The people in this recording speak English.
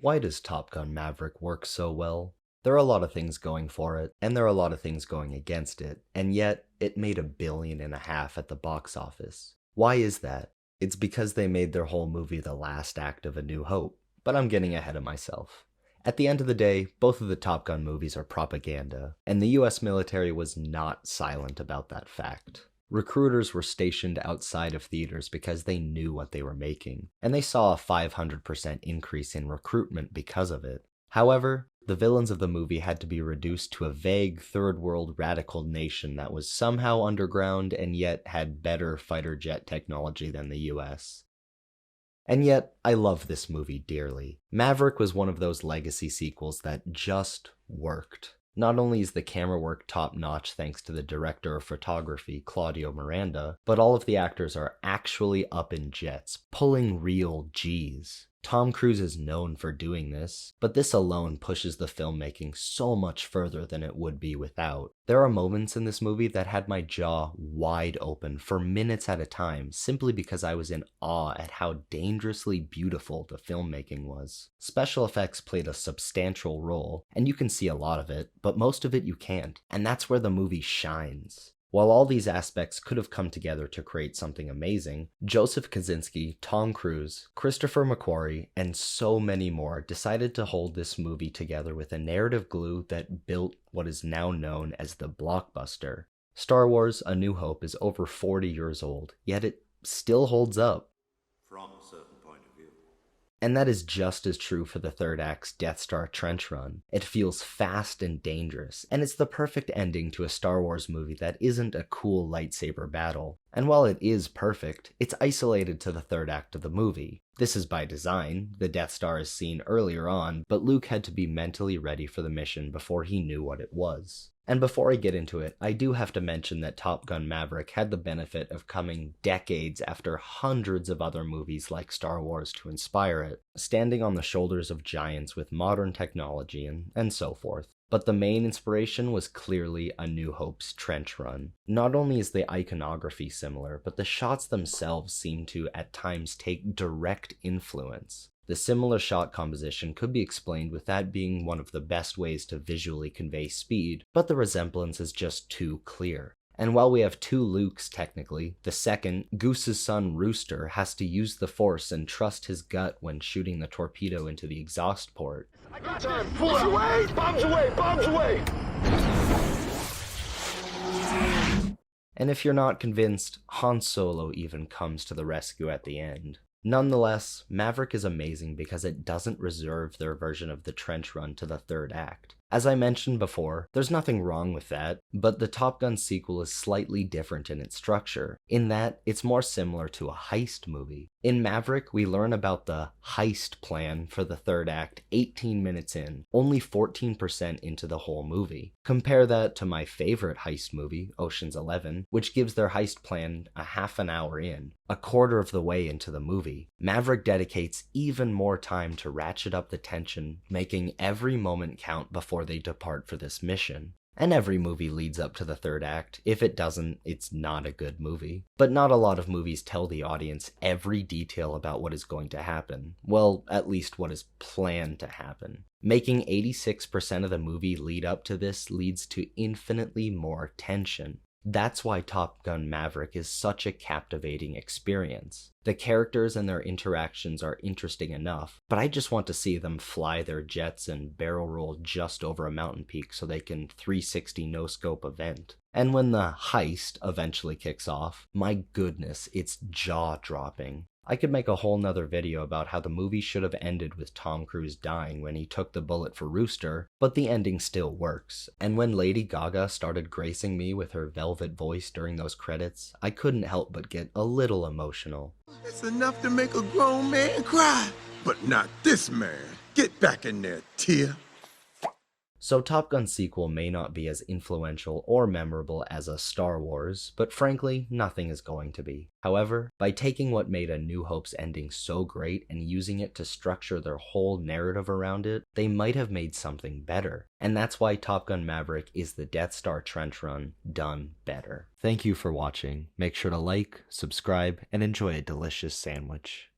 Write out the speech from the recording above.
Why does Top Gun Maverick work so well? There are a lot of things going for it, and there are a lot of things going against it, and yet it made $1.5 billion at the box office. Why is that? It's because they made their whole movie the last act of A New Hope, but I'm getting ahead of myself. At the end of the day, both of the Top Gun movies are propaganda, and the US military was not silent about that fact. Recruiters were stationed outside of theaters because they knew what they were making, and they saw a 500% increase in recruitment because of it. However, the villains of the movie had to be reduced to a vague third-world radical nation that was somehow underground and yet had better fighter jet technology than the US. And yet, I love this movie dearly. Maverick was one of those legacy sequels that just worked. Not only is the camera work top-notch thanks to the director of photography, Claudio Miranda, but all of the actors are actually up in jets, pulling real G's. Tom Cruise is known for doing this, but this alone pushes the filmmaking so much further than it would be without. There are moments in this movie that had my jaw wide open for minutes at a time simply because I was in awe at how dangerously beautiful the filmmaking was. Special effects played a substantial role, and you can see a lot of it, but most of it you can't, and that's where the movie shines. While all these aspects could have come together to create something amazing, Joseph Kosinski, Tom Cruise, Christopher McQuarrie, and so many more decided to hold this movie together with a narrative glue that built what is now known as the blockbuster. Star Wars: A New Hope is over 40 years old, yet it still holds up. From a certain point of view. And that is just as true for the third act's Death Star trench run. It feels fast and dangerous, and it's the perfect ending to a Star Wars movie that isn't a cool lightsaber battle. And while it is perfect, it's isolated to the third act of the movie. This is by design. The Death Star is seen earlier on, but Luke had to be mentally ready for the mission before he knew what it was. And before I get into it, I do have to mention that Top Gun Maverick had the benefit of coming decades after hundreds of other movies like Star Wars to inspire it, standing on the shoulders of giants with modern technology and so forth. But the main inspiration was clearly A New Hope's trench run. Not only is the iconography similar, but the shots themselves seem to at times take direct influence. The similar shot composition could be explained with that being one of the best ways to visually convey speed, but the resemblance is just too clear. And while we have two Lukes technically, the second, Goose's son Rooster, has to use the Force and trust his gut when shooting the torpedo into the exhaust port. I got time. Pull away! Bombs away! Bombs away! And if you're not convinced, Han Solo even comes to the rescue at the end. Nonetheless, Maverick is amazing because it doesn't reserve their version of the trench run to the third act. As I mentioned before, there's nothing wrong with that, but the Top Gun sequel is slightly different in its structure, in that it's more similar to a heist movie. In Maverick, we learn about the heist plan for the third act 18 minutes in, only 14% into the whole movie. Compare that to my favorite heist movie, Ocean's 11, which gives their heist plan a half an hour in, a quarter of the way into the movie. Maverick dedicates even more time to ratchet up the tension, making every moment count before they depart for this mission. And every movie leads up to the third act. If it doesn't, it's not a good movie. But not a lot of movies tell the audience every detail about what is going to happen. Well, at least what is planned to happen. Making 86% of the movie lead up to this leads to infinitely more tension. That's why Top Gun Maverick is such a captivating experience. The characters and their interactions are interesting enough, but I just want to see them fly their jets and barrel roll just over a mountain peak so they can 360 no-scope event. And when the heist eventually kicks off, my goodness, it's jaw-dropping. I could make a whole nother video about how the movie should have ended with Tom Cruise dying when he took the bullet for Rooster, but the ending still works. And when Lady Gaga started gracing me with her velvet voice during those credits, I couldn't help but get a little emotional. It's enough to make a grown man cry, but not this man. Get back in there, Tia. So Top Gun sequel may not be as influential or memorable as a Star Wars, but frankly, nothing is going to be. However, by taking what made A New Hope's ending so great and using it to structure their whole narrative around it, they might have made something better. And that's why Top Gun Maverick is the Death Star trench run done better. Thank you for watching. Make sure to like, subscribe, and enjoy a delicious sandwich.